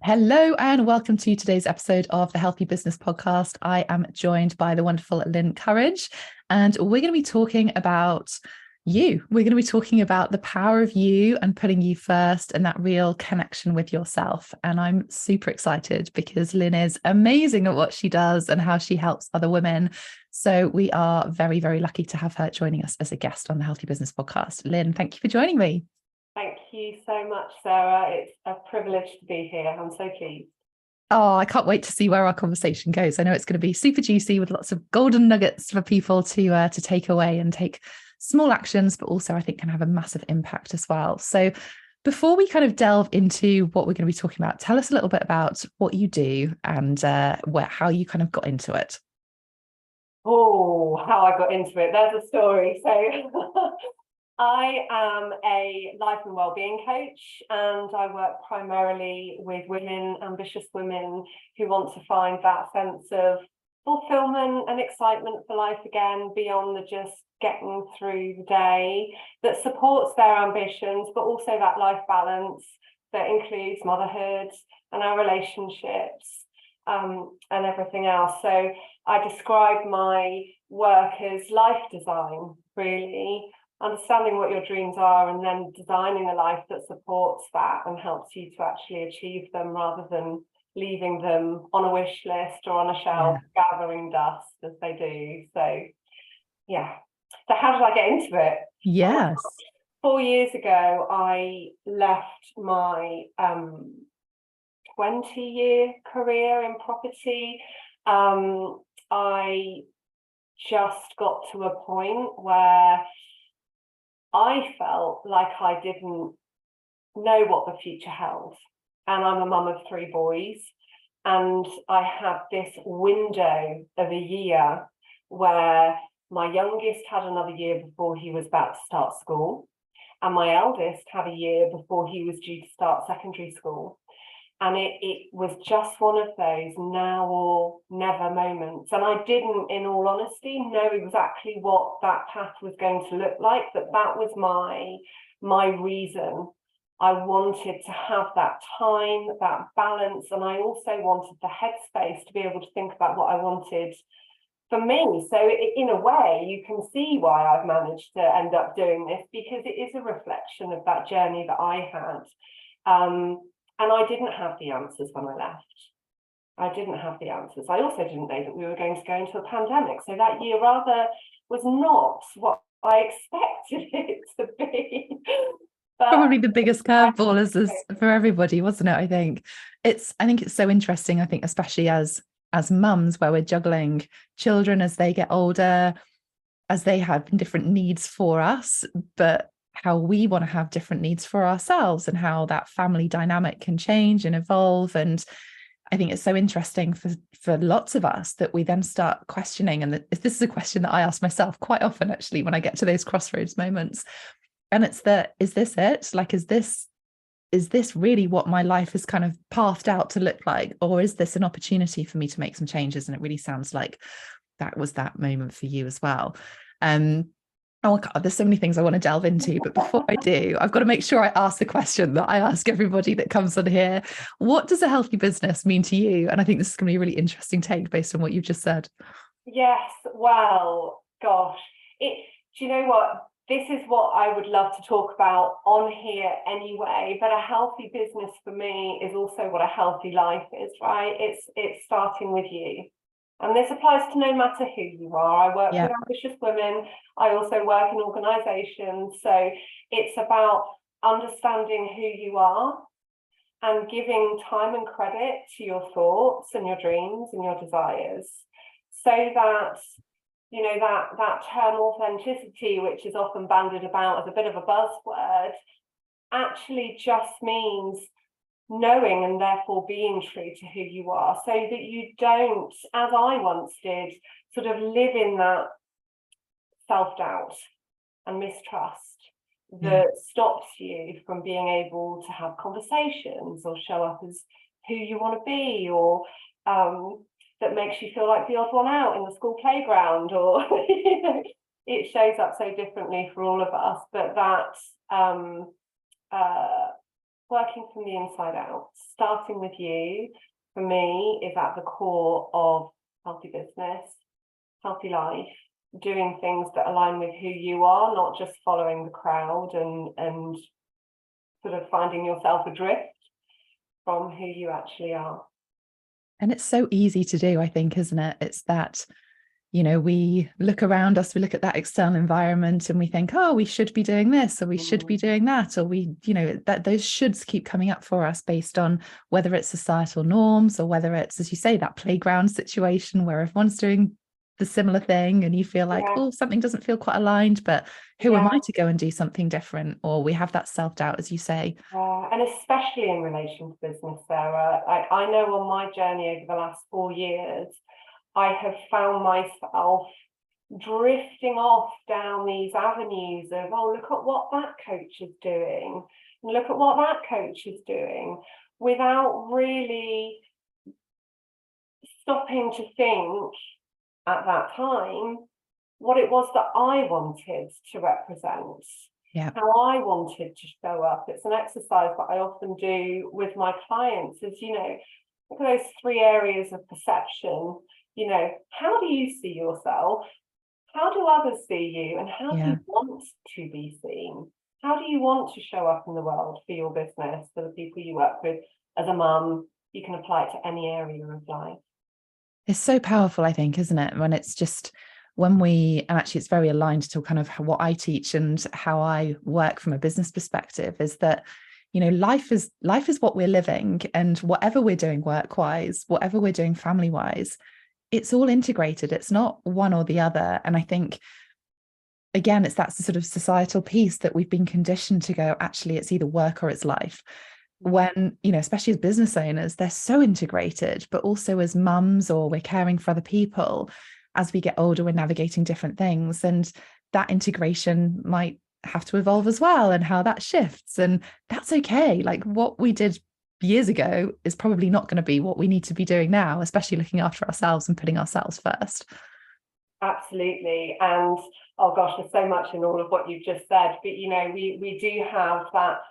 Hello and welcome to today's episode of the Healthy Business Podcast. I am joined by the wonderful Lin Courage, and we're going to be talking about you. We're going to be talking about the power of you and putting you first and that real connection with yourself. And I'm super excited because Lin is amazing at what she does and how she helps other women. So we are very, very lucky to have her joining us as a guest on the Healthy Business Podcast. Lin, thank you for joining me. Thank you so much, Sarah. It's a privilege to be here. I'm so pleased. Oh, I can't wait to see where our conversation goes. I know it's going to be super juicy with lots of golden nuggets for people to take away and take small actions, but also I think can have a massive impact as well. So before we kind of delve into what we're going to be talking about, tell us a little bit about what you do and how you kind of got into it. Oh, how I got into it. There's a story. So I am a life and wellbeing coach, and I work primarily with women, ambitious women who want to find that sense of fulfillment and excitement for life again, beyond the just getting through the day, that supports their ambitions, but also that life balance that includes motherhood and our relationships, and everything else. So I describe my work as life design, really. Understanding what your dreams are and then designing a life that supports that and helps you to actually achieve them rather than leaving them on a wish list or on a shelf, gathering dust as they do. So, yeah. So how did I get into it? Yes. 4 years ago, I left my 20-year career in property. I just got to a point where I felt like I didn't know what the future held. And I'm a mum of 3 boys. And I had this window of a year where my youngest had another year before he was about to start school. And my eldest had a year before he was due to start secondary school. And it was just one of those now or never moments. And I didn't, in all honesty, know exactly what that path was going to look like, but that was my reason. I wanted to have that time, that balance, and I also wanted the headspace to be able to think about what I wanted for me. So in a way, you can see why I've managed to end up doing this, because it is a reflection of that journey that I had. And I didn't have the answers when I left. I didn't have the answers. I also didn't know that we were going to go into a pandemic. So that year rather was not what I expected it to be. But Probably the biggest curveball is for everybody, wasn't it? I think it's so interesting. I think especially as mums, where we're juggling children as they get older, as they have different needs for us, but how we want to have different needs for ourselves and how that family dynamic can change and evolve. And I think it's so interesting for lots of us that we then start questioning. And this is a question that I ask myself quite often, actually, when I get to those crossroads moments. And it's is this it? Like, is this really what my life is kind of pathed out to look like? Or is this an opportunity for me to make some changes? And it really sounds like that was that moment for you as well. Oh God, there's so many things I want to delve into, but before I do, I've got to make sure I ask the question that I ask everybody that comes on here. What does a healthy business mean to you? And I think this is going to be a really interesting take based on what you've just said. yes, well, gosh, do you know what? This is what I would love to talk about on here anyway, but a healthy business for me is also what a healthy life is, right? It's starting with you. And this applies to no matter who you are. I work with ambitious women. I also work in organizations. So it's about understanding who you are and giving time and credit to your thoughts and your dreams and your desires, so that that term authenticity, which is often bandied about as a bit of a buzzword, actually just means knowing and therefore being true to who you are, so that you don't, as I once did, sort of live in that self-doubt and mistrust that stops you from being able to have conversations or show up as who you want to be, or that makes you feel like the odd one out in the school playground, or it shows up so differently for all of us. But that working from the inside out, starting with you, for me, is at the core of healthy business, healthy life, doing things that align with who you are, not just following the crowd and sort of finding yourself adrift from who you actually are. And it's so easy to do, I think, isn't it? It's that, you know, we look around us, we look at that external environment and we think, oh, we should be doing this, or we should be doing that, or we, you know, that those shoulds keep coming up for us based on whether it's societal norms or whether it's, as you say, that playground situation where everyone's doing the similar thing and you feel like, oh, something doesn't feel quite aligned, but who am I to go and do something different? Or we have that self-doubt, as you say. And especially in relation to business, Sarah, I know on my journey over the last 4 years, I have found myself drifting off down these avenues of, oh, look at what that coach is doing, and look at what that coach is doing, without really stopping to think at that time what it was that I wanted to represent, how I wanted to show up. It's an exercise that I often do with my clients is, you know, look at those 3 areas of perception. You know, how do you see yourself? How do others see you? And how do you want to be seen? How do you want to show up in the world for your business, for the people you work with? As a mum, you can apply it to any area of life. It's so powerful, I think, isn't it? When it's just, when we, and actually it's very aligned to kind of what I teach and how I work from a business perspective, is that, you know, life is what we're living, and whatever we're doing work-wise, whatever we're doing family-wise, it's all integrated. It's not one or the other. And I think, again, it's that sort of societal piece that we've been conditioned to go, actually, it's either work or it's life. When, you know, especially as business owners, they're so integrated, but also as mums, or we're caring for other people, as we get older, we're navigating different things. And that integration might have to evolve as well, and how that shifts. And that's okay. Like, what we did years ago is probably not going to be what we need to be doing now, especially looking after ourselves and putting ourselves first. Absolutely. And oh gosh, there's so much in all of what you've just said, but you know, we do have that,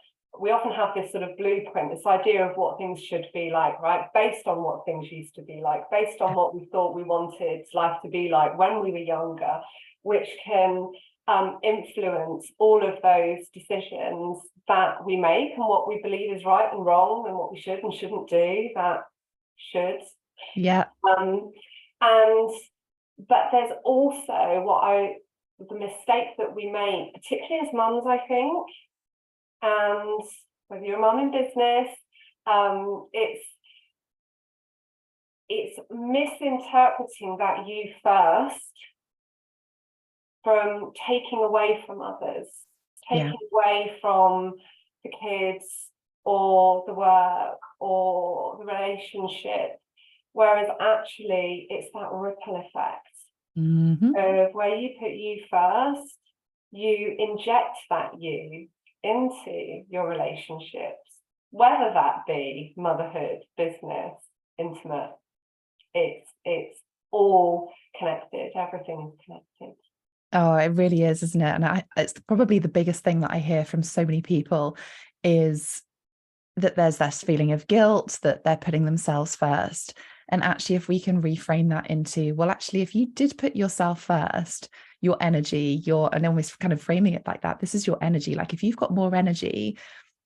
we often have this sort of blueprint, this idea of what things should be like, right? Based on what things used to be like, based on what we thought we wanted life to be like when we were younger, which can influence all of those decisions that we make, and what we believe is right and wrong, and what we should and shouldn't do, that should. But there's also the mistake that we make, particularly as mums, I think, and whether you're a mum in business, it's misinterpreting that you first from taking away from others, taking away from the kids or the work or the relationship, whereas actually it's that ripple effect of where you put you first, you inject that you into your relationships, whether that be motherhood, business, intimate. It's all connected. Everything is connected. Oh, it really is, isn't it? And it's probably the biggest thing that I hear from so many people, is that there's this feeling of guilt that they're putting themselves first. And actually, if we can reframe that into, well, actually, if you did put yourself first, your energy, and almost kind of framing it like that, this is your energy. Like, if you've got more energy,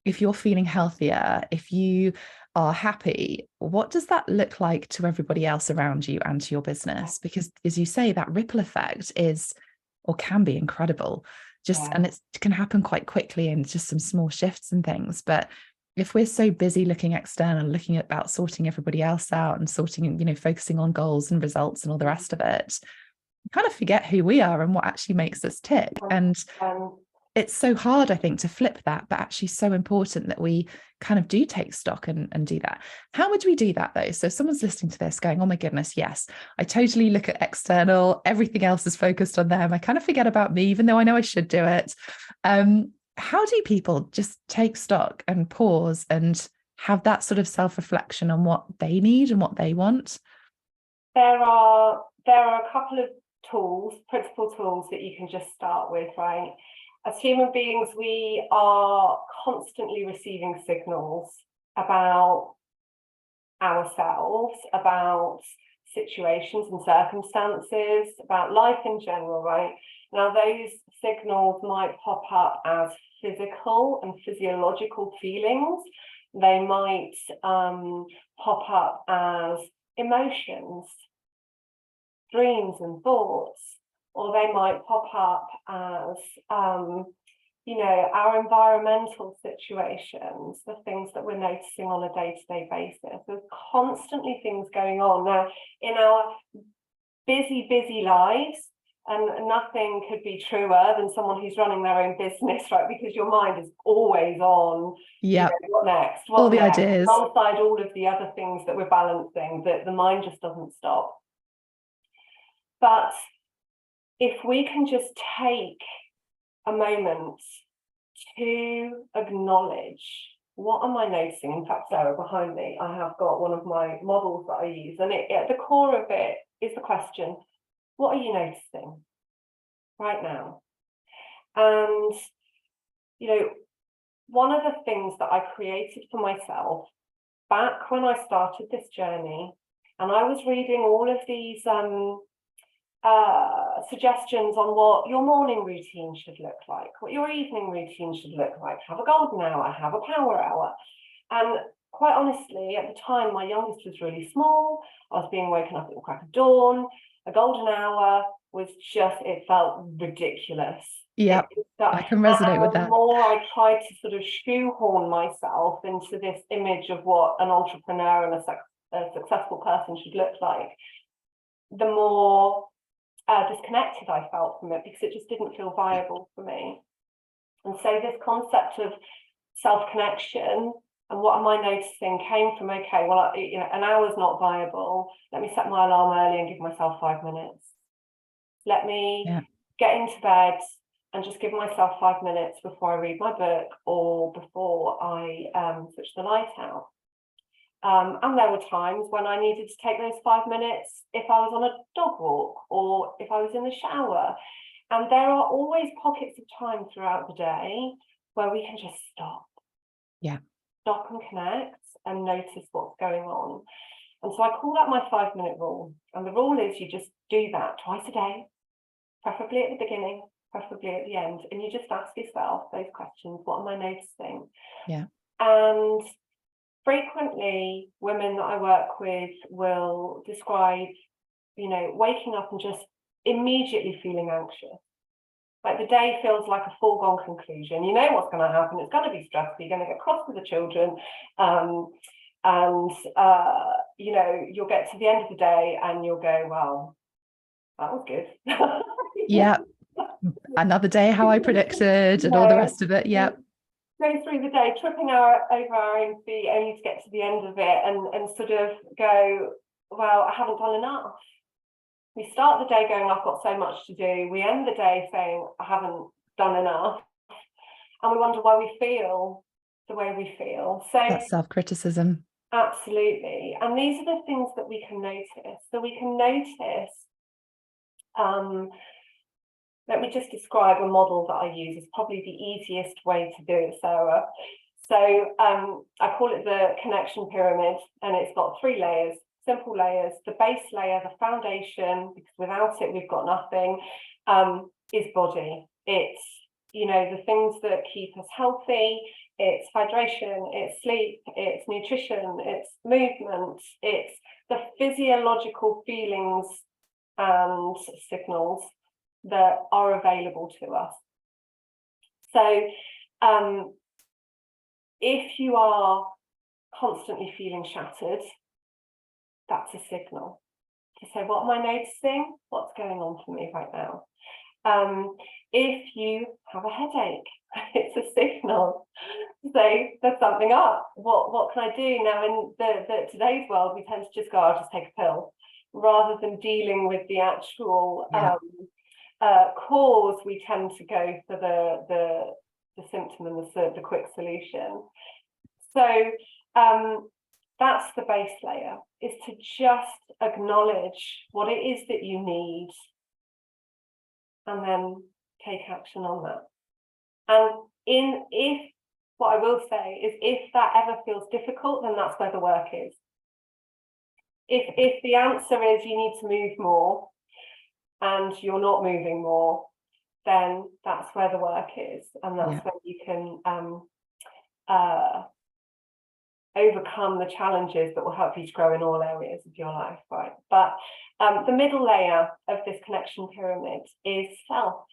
if you're feeling healthier, if you are happy, what does that look like to everybody else around you and to your business? Because, as you say, that ripple effect is, or can be, incredible. And it can happen quite quickly, and just some small shifts and things. But if we're so busy looking external, looking about sorting everybody else out and sorting, you know, focusing on goals and results and all the rest of it, we kind of forget who we are and what actually makes us tick. And it's so hard, I think, to flip that, but actually so important that we kind of do take stock and do that. How would we do that, though? So if someone's listening to this going, oh my goodness, yes, I totally look at external, everything else is focused on them, I kind of forget about me, even though I know I should do it. How do people just take stock and pause and have that sort of self-reflection on what they need and what they want? There are a couple of tools, principal tools, that you can just start with, right? As human beings, we are constantly receiving signals about ourselves, about situations and circumstances, about life in general, right? Now, those signals might pop up as physical and physiological feelings. They might pop up as emotions, dreams and thoughts, or they might pop up as our environmental situations, the things that we're noticing on a day-to-day basis. There's constantly things going on. Now, in our busy lives, and nothing could be truer than someone who's running their own business, right? Because your mind is always on, what next? What all the next? ideas. Alongside all of the other things that we're balancing, that the mind just doesn't stop. But if we can just take a moment to acknowledge, what am I noticing? In fact, Sarah, behind me, I have got one of my models that I use, and at the core of it is the question, what are you noticing right now? And, one of the things that I created for myself back when I started this journey, and I was reading all of these suggestions on what your morning routine should look like, what your evening routine should look like. Have a golden hour, have a power hour. And quite honestly, at the time, my youngest was really small. I was being woken up at the crack of dawn. A golden hour was just, it felt ridiculous. Yeah, I can resonate with that. The more I tried to sort of shoehorn myself into this image of what an entrepreneur and a successful person should look like, the more disconnected I felt from it, because it just didn't feel viable for me. And so this concept of self-connection and what am I noticing came from, okay, well, an hour's not viable. Let me set my alarm early and give myself 5 minutes. Let me get into bed and just give myself 5 minutes before I read my book or before I switch the light out. And there were times when I needed to take those 5 minutes if I was on a dog walk or if I was in the shower. And there are always pockets of time throughout the day where we can just stop. Yeah. Stop and connect and notice what's going on. And so I call that my 5-minute rule. And the rule is you just do that twice a day, preferably at the beginning, preferably at the end. And you just ask yourself those questions. What am I noticing? Yeah. And frequently, women that I work with will describe, waking up and just immediately feeling anxious. Like the day feels like a foregone conclusion. You know what's going to happen. It's going to be stressful. You're going to get cross with the children. You'll get to the end of the day and you'll go, well, that was good. Yeah. Another day, how I predicted, and all the rest of it. Yeah. Go through the day, tripping over our own feet, only to get to the end of it and sort of go, well, I haven't done enough. We start the day going, I've got so much to do. We end the day saying, I haven't done enough. And we wonder why we feel the way we feel. So that's self-criticism. Absolutely. And these are the things that we can notice. So we can notice, let me just describe a model that I use. It's probably the easiest way to do it, Sarah. So I call it the connection pyramid, and it's got 3 layers. Simple layers. The base layer, the foundation, because without it we've got nothing, is body. It's the things that keep us healthy. It's hydration, it's sleep, it's nutrition, it's movement, it's the physiological feelings and signals that are available to us. So if you are constantly feeling shattered, that's a signal to say, what am I noticing? What's going on for me right now? If you have a headache, it's a signal to say there's something up. What can I do? Now, in the today's world, we tend to just go, I'll just take a pill, rather than dealing with the actual cause. We tend to go for the symptom and the quick solution. So that's the base layer, is to just acknowledge what it is that you need and then take action on that. And if what I will say is, if that ever feels difficult, then that's where the work is. If the answer is you need to move more and you're not moving more, then that's where the work is, and that's where you can overcome the challenges that will help you to grow in all areas of your life, right? But the middle layer of this connection pyramid is self.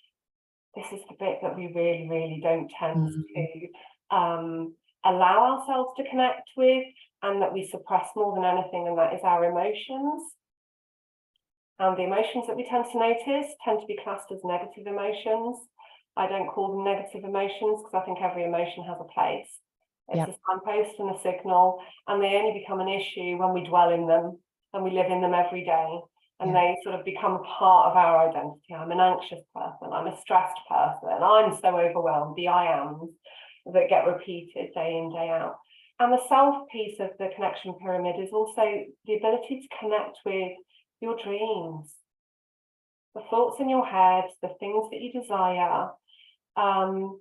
This is the bit that we really, really don't tend to allow ourselves to connect with, and that we suppress more than anything, and that is our emotions. And the emotions that we tend to notice tend to be classed as negative emotions. I don't call them negative emotions, because I think every emotion has a place. It's a signpost and a signal, and they only become an issue when we dwell in them and we live in them every day, and they sort of become a part of our identity. I'm an anxious person, I'm a stressed person, I'm so overwhelmed, the I ams that get repeated day in, day out. And the self piece of the connection pyramid is also the ability to connect with your dreams, the thoughts in your head, the things that you desire, and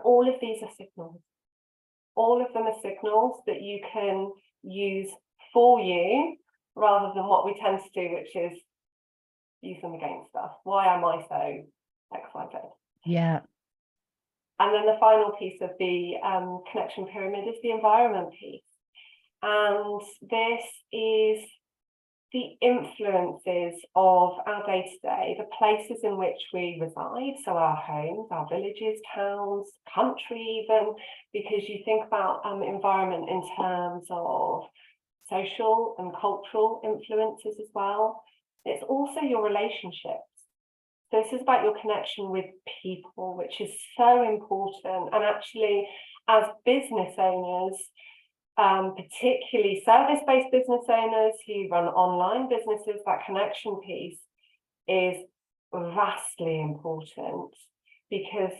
all of these are signals. All of them are signals that you can use for you, rather than what we tend to do, which is use them against us. Why am I so X, Y, Z? Yeah. And then the final piece of the connection pyramid is the environment piece. And this is the influences of our day-to-day, the places in which we reside, so our homes, our villages, towns, country even, because you think about environment in terms of social and cultural influences as well. It's also your relationships. So this is about your connection with people, which is so important. And actually, as business owners, particularly service-based business owners who run online businesses, that connection piece is vastly important, because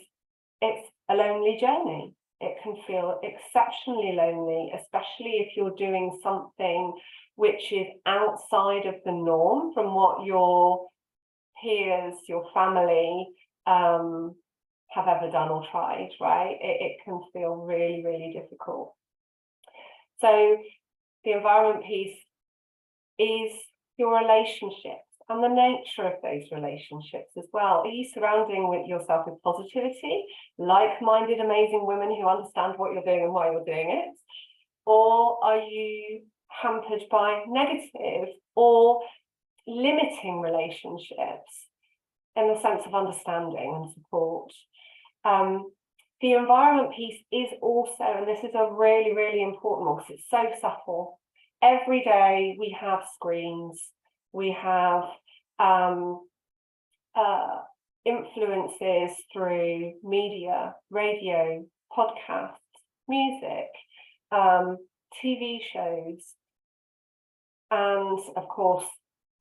it's a lonely journey. It can feel exceptionally lonely, especially if you're doing something which is outside of the norm from what your peers, your family have ever done or tried, right? It can feel really, really difficult. So the environment piece is your relationships and the nature of those relationships as well. Are you surrounding yourself with positivity, like-minded, amazing women who understand what you're doing and why you're doing it? Or are you hampered by negative or limiting relationships in the sense of understanding and support? The environment piece is also, and this is a really, really important one because it's so subtle. Every day we have screens, we have influences through media, radio, podcasts, music, TV shows, and of course,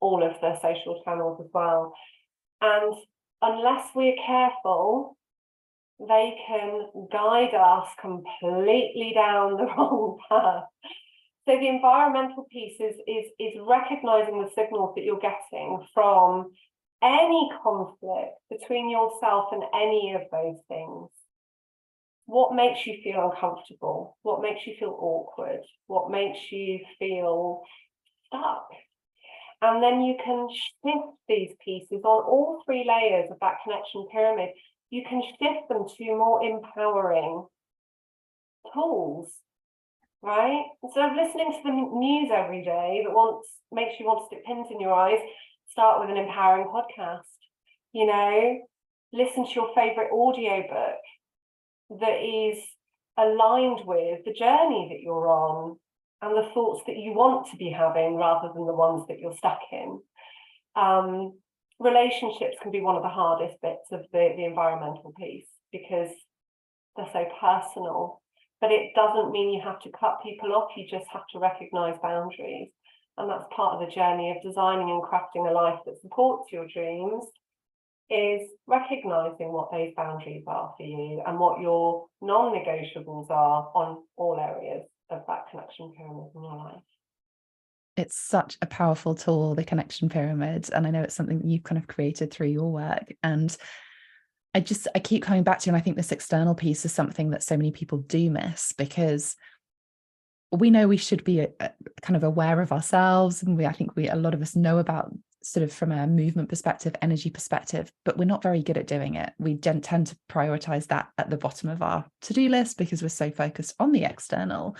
all of the social channels as well. And unless we're careful, they can guide us completely down the wrong path. So the environmental piece is recognizing the signals that you're getting from any conflict between yourself and any of those things. What makes you feel uncomfortable? What makes you feel awkward? What makes you feel stuck? And then you can shift these pieces on all three layers of that connection pyramid. You can shift them to more empowering tools, right? Instead of listening to the news every day that makes you want to stick pins in your eyes, start with an empowering podcast. You know, listen to your favorite audiobook that is aligned with the journey that you're on and the thoughts that you want to be having rather than the ones that you're stuck in. Relationships can be one of the hardest bits of the environmental piece because they're so personal, but it doesn't mean you have to cut people off. You just have to recognize boundaries. And that's part of the journey of designing and crafting a life that supports your dreams, is recognizing what those boundaries are for you and what your non-negotiables are on all areas of that connection pyramid in your life. It's such a powerful tool, the connection pyramid. And I know it's something that you've kind of created through your work. And I keep coming back to, and I think this external piece is something that so many people do miss, because we know we should be kind of aware of ourselves, and I think a lot of us know about, sort of from a movement perspective, energy perspective, but we're not very good at doing it. We tend to prioritize that at the bottom of our to-do list because we're so focused on the external.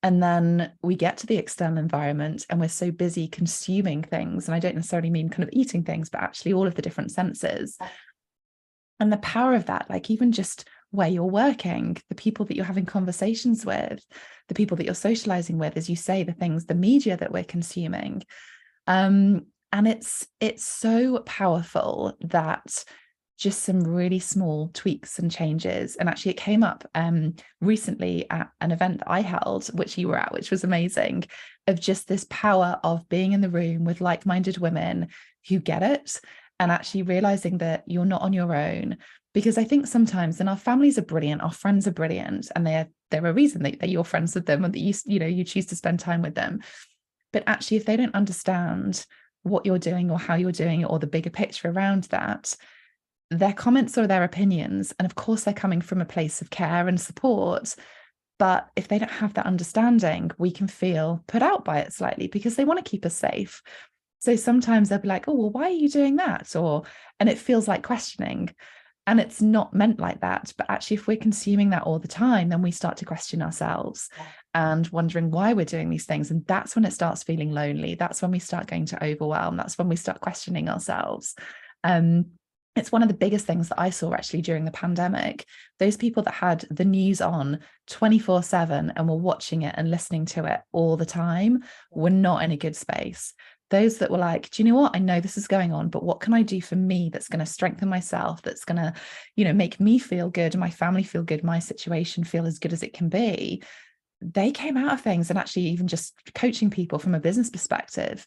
And then we get to the external environment and we're so busy consuming things. And I don't necessarily mean kind of eating things, but actually all of the different senses. And the power of that, like even just where you're working, the people that you're having conversations with, the people that you're socializing with, as you say, the things, the media that we're consuming. And it's so powerful that just some really small tweaks and changes. And actually it came up recently at an event that I held, which you were at, which was amazing, of just this power of being in the room with like-minded women who get it, and actually realizing that you're not on your own. Because I think sometimes, and our families are brilliant, our friends are brilliant, and they're a reason that you're friends with them, and that you choose to spend time with them. But actually, if they don't understand what you're doing or how you're doing it, or the bigger picture around that, their comments or their opinions, and of course they're coming from a place of care and support, but if they don't have that understanding, we can feel put out by it slightly because they want to keep us safe. So sometimes they'll be like, oh, well, why are you doing that? And it feels like questioning. And it's not meant like that. But actually, if we're consuming that all the time, then we start to question ourselves and wondering why we're doing these things. And that's when it starts feeling lonely. That's when we start going to overwhelm. That's when we start questioning ourselves. It's one of the biggest things that I saw actually during the pandemic. Those people that had the news on 24/7 and were watching it and listening to it all the time were not in a good space. Those that were like, do you know what? I know this is going on, but what can I do for me that's going to strengthen myself, that's going to, make me feel good, my family feel good, my situation feel as good as it can be? They came out of things, and actually even just coaching people from a business perspective,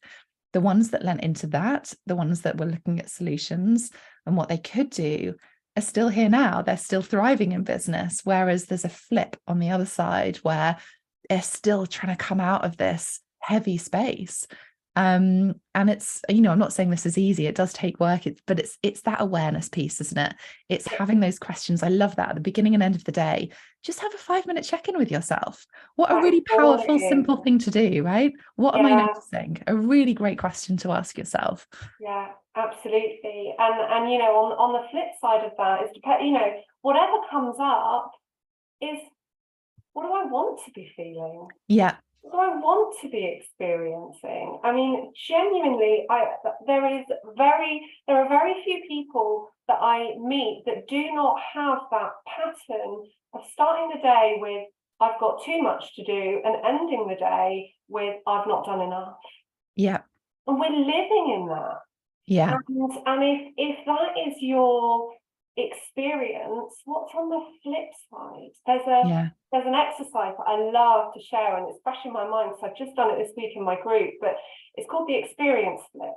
the ones that lent into that, the ones that were looking at solutions and what they could do, are still here now. They're still thriving in business. Whereas there's a flip on the other side where they're still trying to come out of this heavy space. And it's, I'm not saying this is easy. It does take work, but it's that awareness piece, isn't it? It's having those questions. I love that at the beginning and end of the day. Just have a 5-minute check-in with yourself. What a really powerful, simple thing to do, right? What am I noticing? A really great question to ask yourself. Yeah, absolutely. And on the flip side of that is, whatever comes up is, what do I want to be feeling? Yeah. What do I want to be experiencing? I mean, genuinely, there are very few people that I meet that do not have that pattern of starting the day with, I've got too much to do, and ending the day with, I've not done enough. Yeah. And we're living in that. Yeah. And if that is your experience, what's on the flip side? There's an exercise that I love to share, and it's fresh in my mind because I've just done it this week in my group, but it's called the experience flip.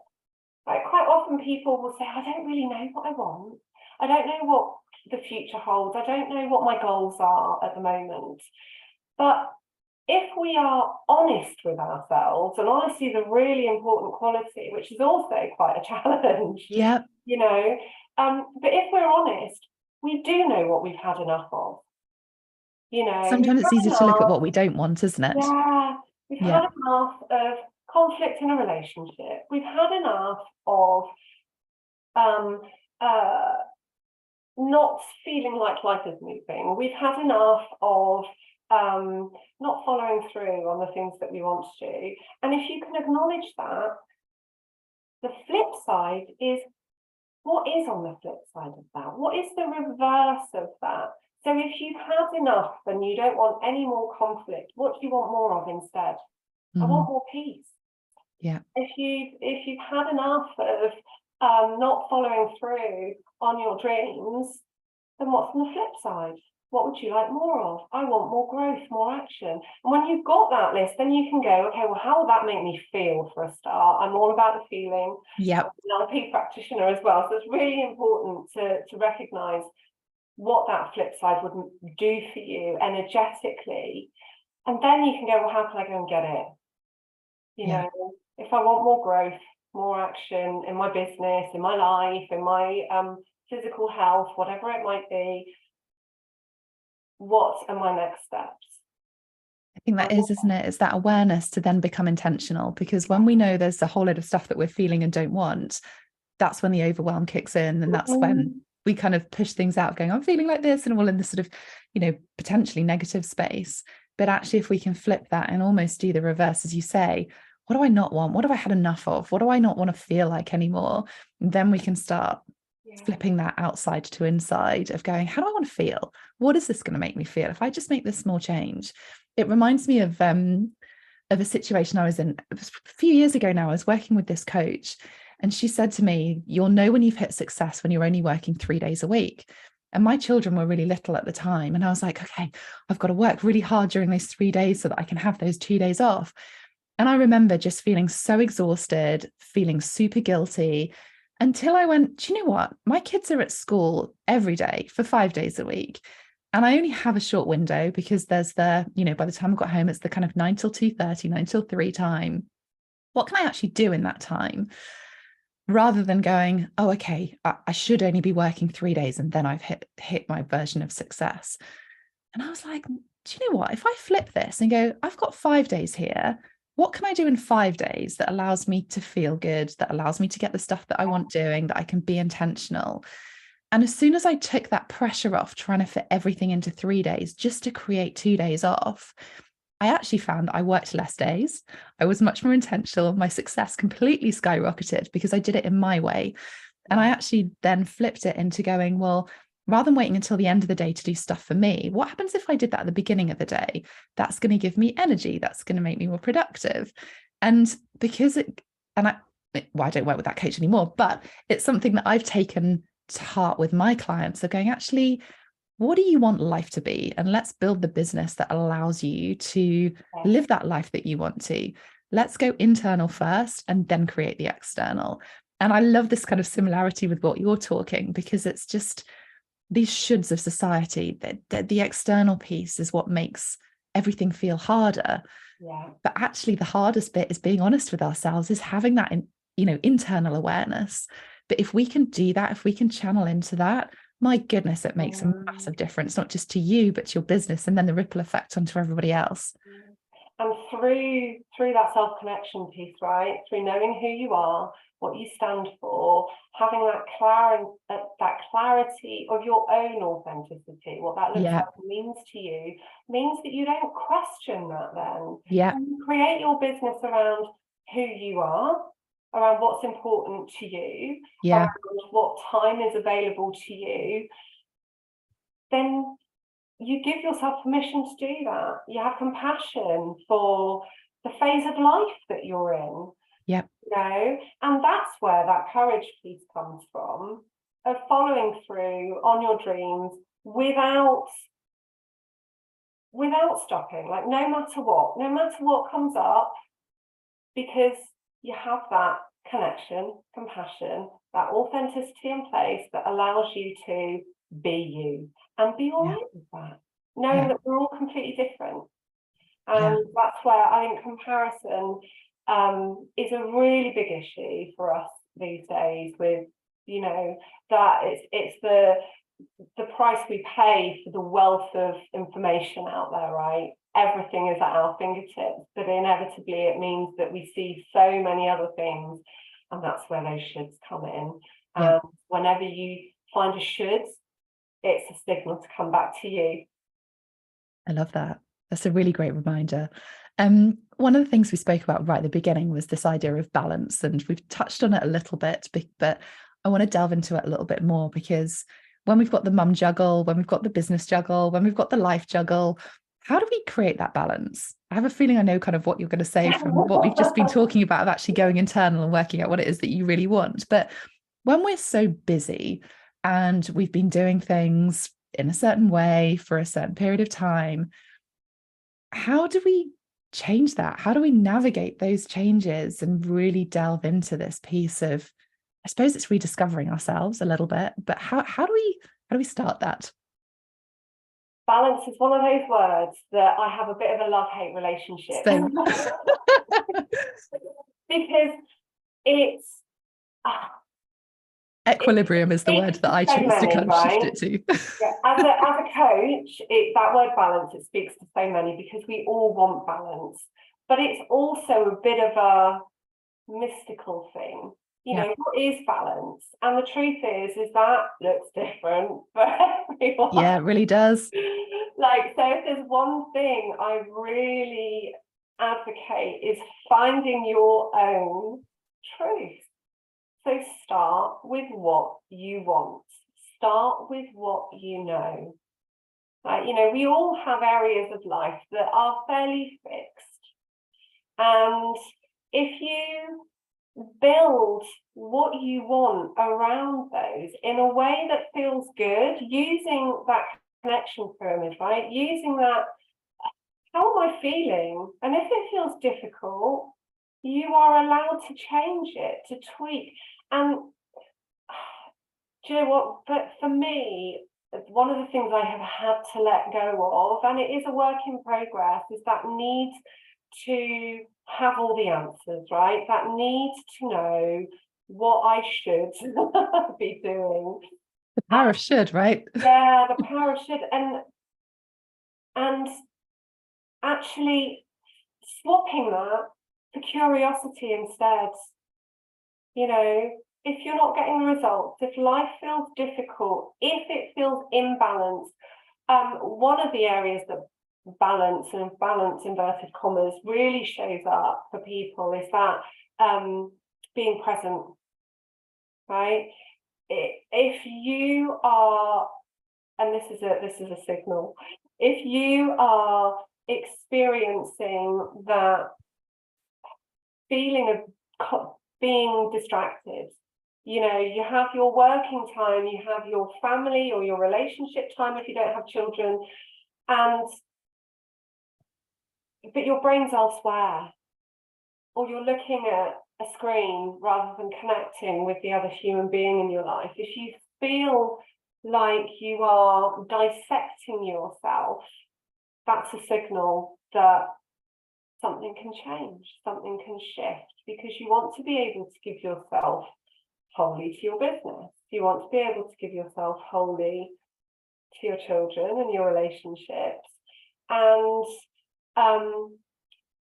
Like, quite often people will say, I don't really know what I want. I don't know what the future holds. I don't know what my goals are at the moment. But if we are honest with ourselves, and honesty is a really important quality, which is also quite a challenge, yeah, but if we're honest, we do know what we've had enough of. Sometimes it's easy to look at what we don't want, isn't it? Yeah, we've had enough of conflict in a relationship. We've had enough of not feeling like life is moving. We've had enough of not following through on the things that we want to do. And if you can acknowledge that, the flip side is, what is on the flip side of that? What is the reverse of that? So if you've had enough and you don't want any more conflict, what do you want more of instead? I want more peace. Yeah. If you've had enough of not following through on your dreams, then what's on the flip side? What would you like more of? I want more growth, more action. And when you've got that list, then you can go, okay, well, how will that make me feel for a start? I'm all about the feeling. Yeah. I'm an NLP practitioner as well. So it's really important to recognize what that flip side would do for you energetically. And then you can go, well, how can I go and get it? If I want more growth, more action in my business, in my life, in my physical health, whatever it might be, what are my next steps? I think that is, isn't it? It's that awareness to then become intentional, because when we know there's a whole load of stuff that we're feeling and don't want, that's when the overwhelm kicks in. And that's when we kind of push things out going, I'm feeling like this, and all in this sort of, potentially negative space. But actually, if we can flip that and almost do the reverse, as you say, what do I not want? What have I had enough of? What do I not want to feel like anymore? And then we can start flipping that outside to inside of going, how do I want to feel? What is this going to make me feel? If I just make this small change. It reminds me of a situation I was in a few years ago now. I was working with this coach, and she said to me, you'll know when you've hit success when you're only working 3 days a week. And my children were really little at the time. And I was like, okay, I've got to work really hard during those 3 days so that I can have those 2 days off. And I remember just feeling so exhausted, feeling super guilty, until I went, do you know what? My kids are at school every day for 5 days a week. And I only have a short window because there's by the time I got home, it's the kind of 9 till 2:30, 9 till 3 time. What can I actually do in that time? Rather than going, oh, okay, I should only be working 3 days and then I've hit my version of success. And I was like, do you know what? If I flip this and go, I've got 5 days here, what can I do in 5 days that allows me to feel good, that allows me to get the stuff that I want doing, that I can be intentional? And as soon as I took that pressure off trying to fit everything into 3 days just to create 2 days off, I actually found that I worked less days. I was much more intentional. My success completely skyrocketed because I did it in my way. And I actually then flipped it into going, well, rather than waiting until the end of the day to do stuff for me, what happens if I did that at the beginning of the day? That's going to give me energy. That's going to make me more productive. And because I don't work with that coach anymore, but it's something that I've taken to heart with my clients of going, actually, what do you want life to be? And let's build the business that allows you to live that life that you want to. Let's go internal first and then create the external. And I love this kind of similarity with what you're talking, because it's just these shoulds of society, that the external piece is what makes everything feel harder. Yeah. But actually the hardest bit is being honest with ourselves, is having that internal awareness. But if we can do that, if we can channel into that, my goodness, it makes a massive difference, not just to you, but to your business, and then the ripple effect onto everybody else. And through that self-connection piece, right, through knowing who you are, what you stand for, having that clarity of your own authenticity, what that looks like and means to you, means that you don't question that then. And you create your business around who you are, around what's important to you, around what time is available to you, then you give yourself permission to do that. You have compassion for the phase of life that you're in. And that's where that courage piece comes from, of following through on your dreams without stopping, like no matter what comes up, because you have that connection, compassion, that authenticity in place that allows you to be you and be all right with that, knowing that we're all completely different. And that's where I think comparison is a really big issue for us these days, with that it's the price we pay for the wealth of information out there, right? Everything is at our fingertips, but inevitably it means that we see so many other things, and that's where those shoulds come in. And whenever you find a should, it's a signal to come back to you. I love that. That's a really great reminder. One of the things we spoke about right at the beginning was this idea of balance, and we've touched on it a little bit, but I want to delve into it a little bit more, because when we've got the mum juggle, when we've got the business juggle, when we've got the life juggle, how do we create that balance? I have a feeling I know kind of what you're going to say from what we've just been talking about, of actually going internal and working out what it is that you really want. But when we're so busy and we've been doing things in a certain way for a certain period of time, how do we change that? How do we navigate those changes and really delve into this piece of, I suppose it's rediscovering ourselves a little bit, but how do we start that? Balance is one of those words that I have a bit of a love-hate relationship. Because it's Equilibrium is the word that I so chose to many, kind of shift right? it to. Yeah, as a coach, that word balance, it speaks to so many because we all want balance, but it's also a bit of a mystical thing. You know, what is balance? And the truth is that looks different for everyone. Yeah, it really does. Like, so if there's one thing I really advocate is finding your own truth. So start with what you want. Start with what you know. You know, we all have areas of life that are fairly fixed. And if you build what you want around those in a way that feels good, using that connection pyramid, right? Using that, how am I feeling? And if it feels difficult, you are allowed to change it, to tweak. And do you know what? But for me, one of the things I have had to let go of, and it is a work in progress, is that need to have all the answers, right? That need to know what I should be doing. The power of should, right? Yeah, the power of should, and actually swapping that for curiosity instead. You know, if you're not getting the results, if life feels difficult, if it feels imbalanced, one of the areas that balance and balance inverted commas really shows up for people is that being present, right? If you are, and this is a signal, if you are experiencing that feeling of being distracted, you know, you have your working time, you have your family or your relationship time if you don't have children, but your brain's elsewhere, or you're looking at a screen rather than connecting with the other human being in your life. If you feel like you are dissecting yourself, that's a signal that something can change, something can shift, because you want to be able to give yourself wholly to your business. You want to be able to give yourself wholly to your children and your relationships. And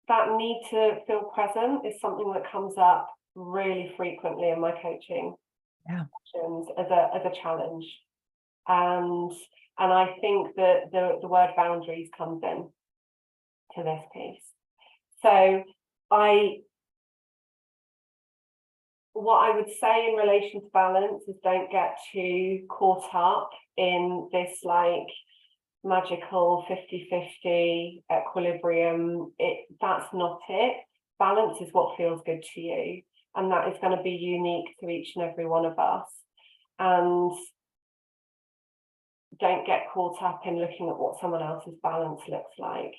that need to feel present is something that comes up really frequently in my coaching sessions as a challenge. And I think that the word boundaries comes in to this piece. So what I would say in relation to balance is don't get too caught up in this like magical 50-50 equilibrium. That's not it. Balance is what feels good to you, and that is going to be unique to each and every one of us. And don't get caught up in looking at what someone else's balance looks like,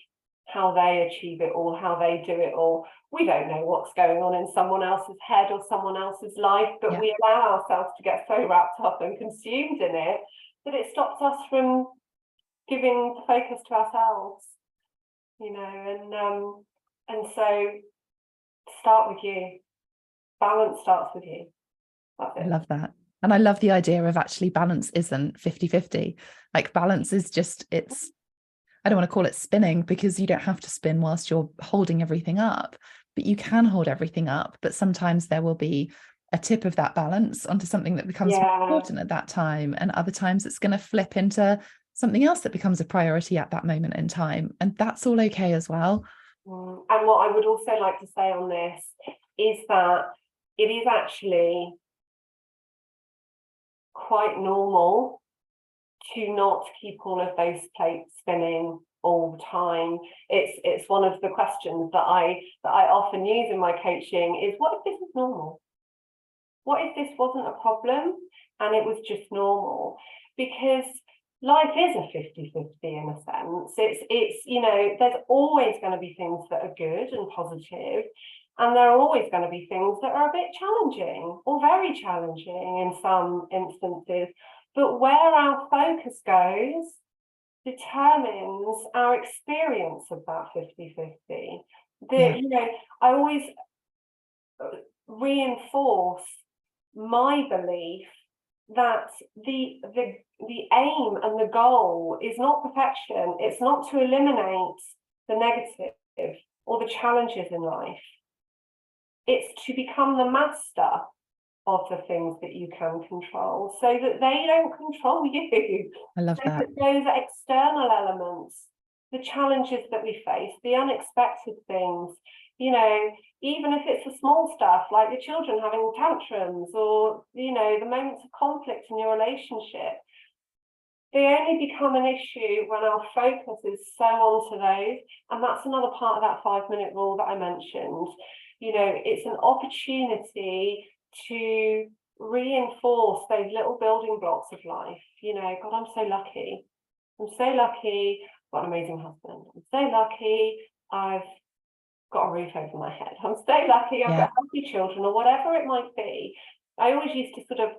how they achieve it all, how they do it all. We don't know what's going on in someone else's head or someone else's life, but we allow ourselves to get so wrapped up and consumed in it that it stops us from giving the focus to ourselves, you know. And so start with you. Balance starts with you. That's it. I love that. And I love the idea of actually balance isn't 50-50. Like balance is just, it's, I don't want to call it spinning, because you don't have to spin whilst you're holding everything up, but you can hold everything up. But sometimes there will be a tip of that balance onto something that becomes important at that time. And other times it's going to flip into something else that becomes a priority at that moment in time. And that's all okay as well. And what I would also like to say on this is that it is actually quite normal to not keep all of those plates spinning all the time. It's one of the questions that I often use in my coaching is, what if this is normal? What if this wasn't a problem and it was just normal? Because life is a 50-50 in a sense. It's you know, there's always going to be things that are good and positive, and there are always going to be things that are a bit challenging or very challenging in some instances. But where our focus goes determines our experience of that 50-50. You know, I always reinforce my belief that the aim and the goal is not perfection. It's not to eliminate the negative or the challenges in life. It's to become the master of the things that you can control, so that they don't control you. I love that. Those external elements, the challenges that we face, the unexpected things, you know, even if it's the small stuff like your children having tantrums, or, you know, the moments of conflict in your relationship, they only become an issue when our focus is so onto those. And that's another part of that 5-minute rule that I mentioned. You know, it's an opportunity to reinforce those little building blocks of life. You know, God, I'm so lucky. I'm so lucky. I've got an amazing husband. I'm so lucky. I've got a roof over my head. I'm so lucky. I've got healthy children, or whatever it might be. I always used to sort of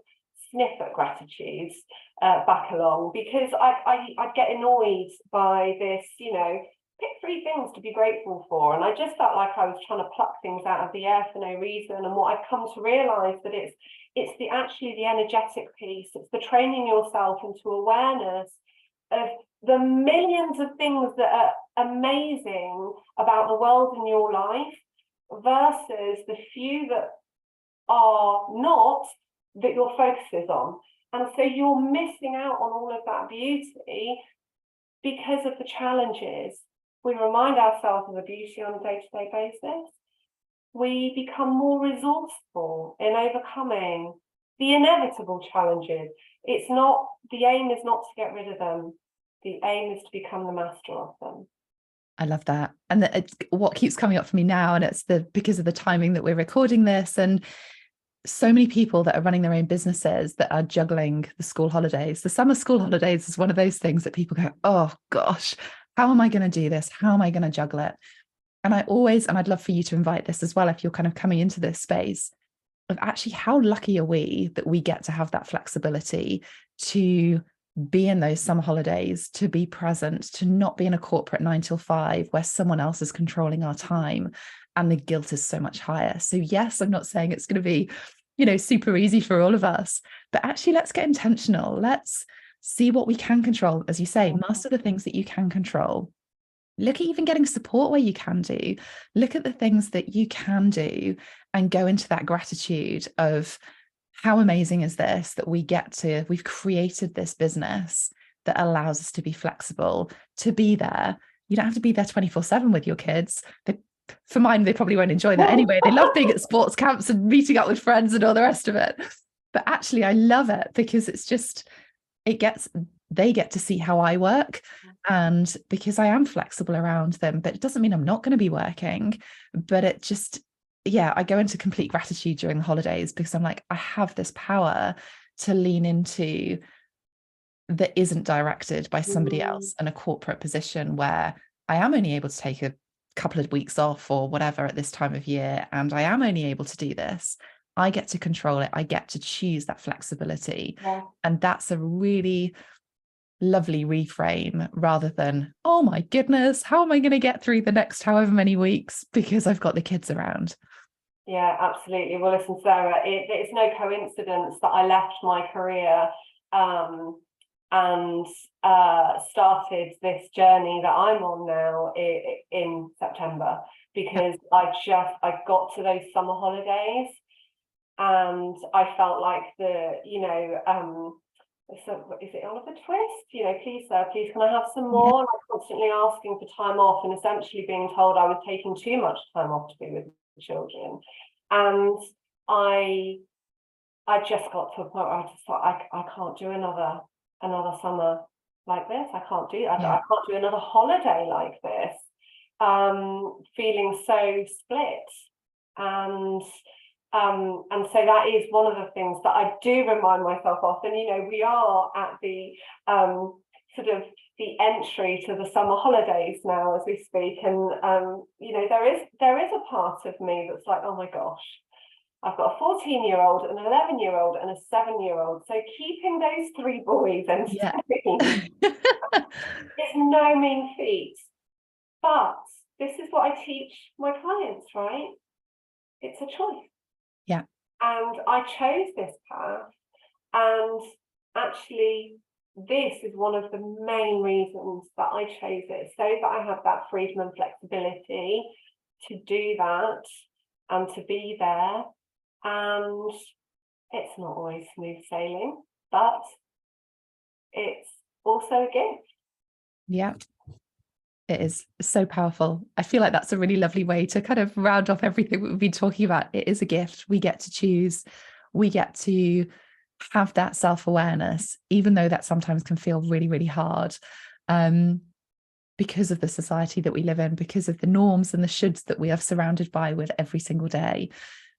sniff at gratitudes back along, because I'd get annoyed by this, you know, pick 3 things to be grateful for. And I just felt like I was trying to pluck things out of the air for no reason. And what I've come to realise that it's actually the energetic piece. It's the training yourself into awareness of the millions of things that are amazing about the world in your life, versus the few that are not, that your focus is on. And so you're missing out on all of that beauty because of the challenges. We remind ourselves of the beauty on a day-to-day basis. We become more resourceful in overcoming the inevitable challenges. It's not, the aim is not to get rid of them. The aim is to become the master of them. I love that. And it's what keeps coming up for me now, and it's because of the timing that we're recording this, and so many people that are running their own businesses that are juggling the school holidays. The summer school holidays is one of those things that people go, oh gosh, how am I going to do this? How am I going to juggle it? And I'd love for you to invite this as well, if you're kind of coming into this space, of actually how lucky are we that we get to have that flexibility to be in those summer holidays, to be present, to not be in a corporate 9 till 5 where someone else is controlling our time and the guilt is so much higher. So yes, I'm not saying it's going to be, you know, super easy for all of us, but actually let's get intentional. Let's see what we can control. As you say, master the things that you can control. Look at even getting support where you can do. Look at the things that you can do and go into that gratitude of, how amazing is this that we've created this business that allows us to be flexible, to be there. You don't have to be there 24/7 with your kids. For mine, they probably won't enjoy that anyway. They love being at sports camps and meeting up with friends and all the rest of it. But actually, I love it because it's just, they get to see how I work, and because I am flexible around them. But it doesn't mean I'm not going to be working, but it just, I go into complete gratitude during the holidays, because I'm like, I have this power to lean into that isn't directed by somebody else in a corporate position, where I am only able to take a couple of weeks off or whatever at this time of year, and I am only able to do this. I get to control it. I get to choose that flexibility. And that's a really lovely reframe, rather than, oh my goodness, how am I going to get through the next however many weeks because I've got the kids around. Yeah, absolutely. Well, listen, Sarah, it's no coincidence that I left my career and started this journey that I'm on now in September, because I got to those summer holidays and I felt like so is it Oliver Twist? You know, please, sir, please, can I have some more? And I'm constantly asking for time off and essentially being told I was taking too much time off to be with the children. And I just got to a point where I just thought, I can't do another summer like this. I can't do I can't do another holiday like this. Feeling so split. And so that is one of the things that I do remind myself of. And, you know, we are at the sort of the entry to the summer holidays now as we speak. And, you know, there is a part of me that's like, oh my gosh, I've got a 14-year-old, an 11-year-old and a 7-year-old. So keeping those 3 boys entertained is no mean feat. But this is what I teach my clients, right? It's a choice. Yeah. And I chose this path, and actually this is one of the main reasons that I chose it, so that I have that freedom and flexibility to do that and to be there. And it's not always smooth sailing, but it's also a gift. Yeah. It is so powerful. I feel like that's a really lovely way to kind of round off everything we've been talking about. It is a gift. We get to choose. We get to have that self-awareness, even though that sometimes can feel really, really hard, because of the society that we live in, because of the norms and the shoulds that we are surrounded by with every single day.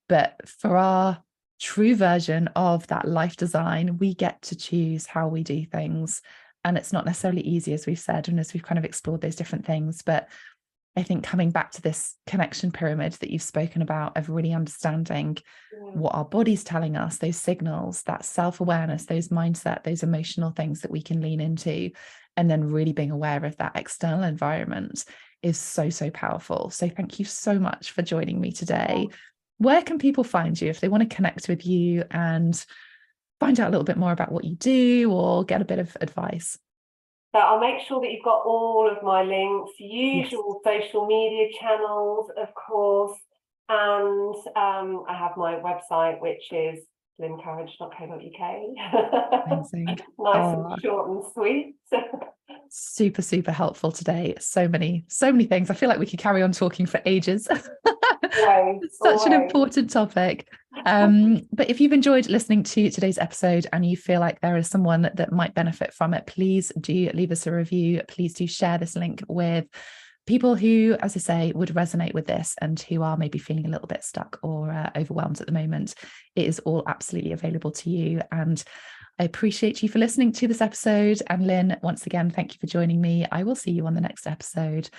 But for our true version of that life design, we get to choose how we do things. And it's not necessarily easy, as we've said, and as we've kind of explored those different things. But I think coming back to this connection pyramid that you've spoken about, of really understanding what our body's telling us, those signals, that self-awareness, those mindset, those emotional things that we can lean into, and then really being aware of that external environment is so, so powerful. So thank you so much for joining me today. Where can people find you if they want to connect with you and find out a little bit more about what you do or get a bit of advice? So I'll make sure that you've got all of my links, usual social media channels, of course, and I have my website, which is lincourage.co.uk. Amazing. Nice and short and sweet. Super, super helpful today. So many things. I feel like we could carry on talking for ages. It's such an important topic. But if you've enjoyed listening to today's episode and you feel like there is someone that might benefit from it, please do leave us a review. Please do share this link with people who, as I say, would resonate with this and who are maybe feeling a little bit stuck or overwhelmed at the moment. It is all absolutely available to you. And I appreciate you for listening to this episode. And Lin, once again, thank you for joining me. I will see you on the next episode,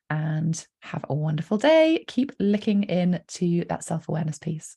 and have a wonderful day. Keep looking into that self-awareness piece.